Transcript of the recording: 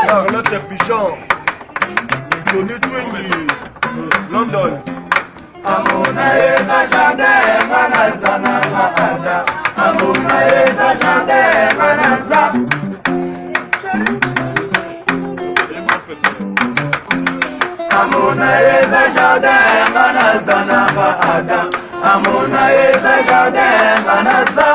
Charlotte Pichon, Tony Twingy, London. Amuna eza jardin manazana maada. Amuna eza jardin manaza. Amuna eza jardin manazana maada. Amuna eza jardin manaza.